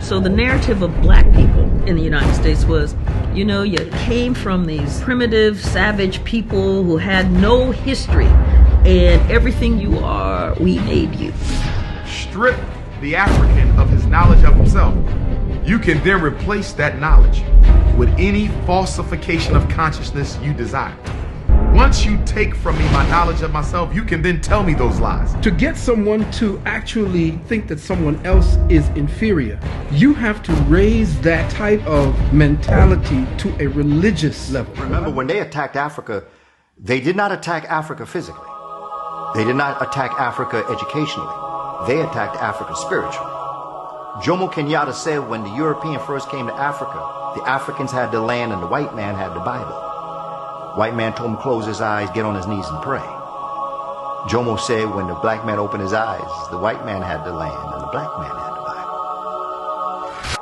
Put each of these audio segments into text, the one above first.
So the narrative of black people in the United States was, you know, you came from these primitive, savage people who had no history, and everything you are, we made you. Strip the African of his knowledge of himself. You can then replace that knowledge with any falsification of consciousness you desire. Once you take from me my knowledge of myself, you can then tell me those lies. To get someone to actually think that someone else is inferior, you have to raise that type of mentality to a religious level. Remember, when they attacked Africa, they did not attack Africa physically. They did not attack Africa educationally. They attacked Africa spiritually. Jomo Kenyatta said when the European first came to Africa, the Africans had the land and the white man had the Bible. White man told him to close his eyes, get on his knees and pray. Jomo said when the black man opened his eyes, the white man had the land and the black man had the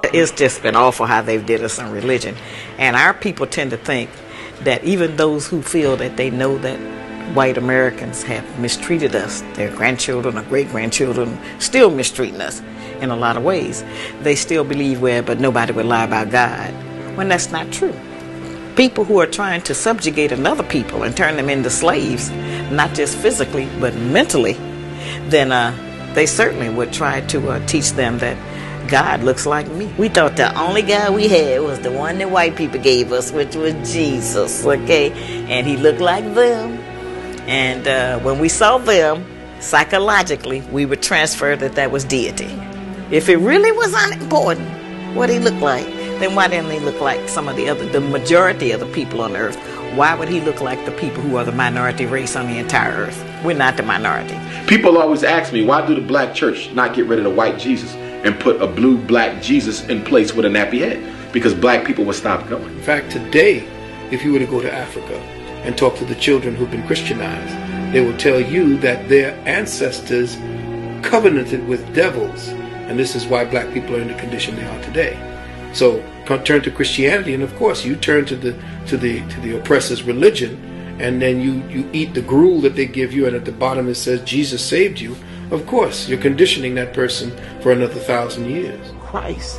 Bible. It's just been awful how they've did us on religion. And our people tend to think that even those who feel that they know that white Americans have mistreated us, their grandchildren or great-grandchildren still mistreating us in a lot of ways, they still believe, well, but nobody would lie about God, when that's not true. People who are trying to subjugate another people and turn them into slaves, not just physically, but mentally, then they certainly would try to teach them that God looks like me. We thought the only God we had was the one that white people gave us, which was Jesus, okay? And he looked like them. And when we saw them, psychologically, we would transfer that was deity. If it really was unimportant what he looked like, then why didn't he look like some of the majority of the people on earth? Why would he look like the people who are the minority race on the entire earth? We're not the minority. People always ask me, why do the black church not get rid of the white Jesus and put a blue black Jesus in place with a nappy head? Because black people would stop going. In fact, today, if you were to go to Africa and talk to the children who've been Christianized, they will tell you that their ancestors covenanted with devils, and this is why black people are in the condition they are today. So turn to Christianity, and of course you turn to the oppressor's religion, and then you eat the gruel that they give you, and at the bottom it says Jesus saved you. Of course, you're conditioning that person for another 1,000 years. Christ.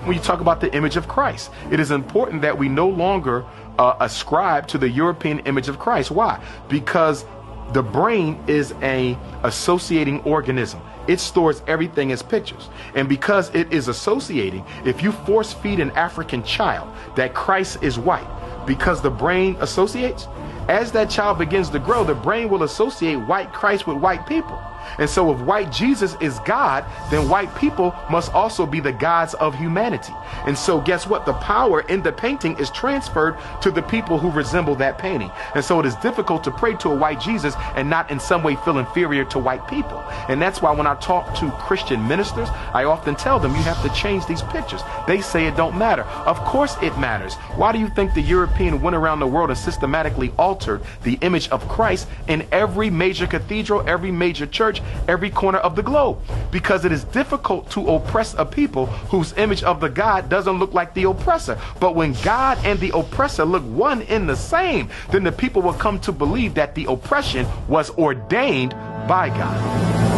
When you talk about the image of Christ, it is important that we no longer ascribe to the European image of Christ. Why? Because the brain is an associating organism. It stores everything as pictures. And because it is associating, if you force feed an African child that Christ is white, because the brain associates, as that child begins to grow, the brain will associate white Christ with white people. And so if white Jesus is God, then white people must also be the gods of humanity. And so guess what? The power in the painting is transferred to the people who resemble that painting. And so it is difficult to pray to a white Jesus and not in some way feel inferior to white people. And that's why when I talk to Christian ministers, I often tell them you have to change these pictures. They say it don't matter. Of course it matters. Why do you think the European went around the world and systematically altered the image of Christ in every major cathedral, every major church, every corner of the globe? Because it is difficult to oppress a people whose image of the God doesn't look like the oppressor. But when God and the oppressor look one in the same, then the people will come to believe that the oppression was ordained by God.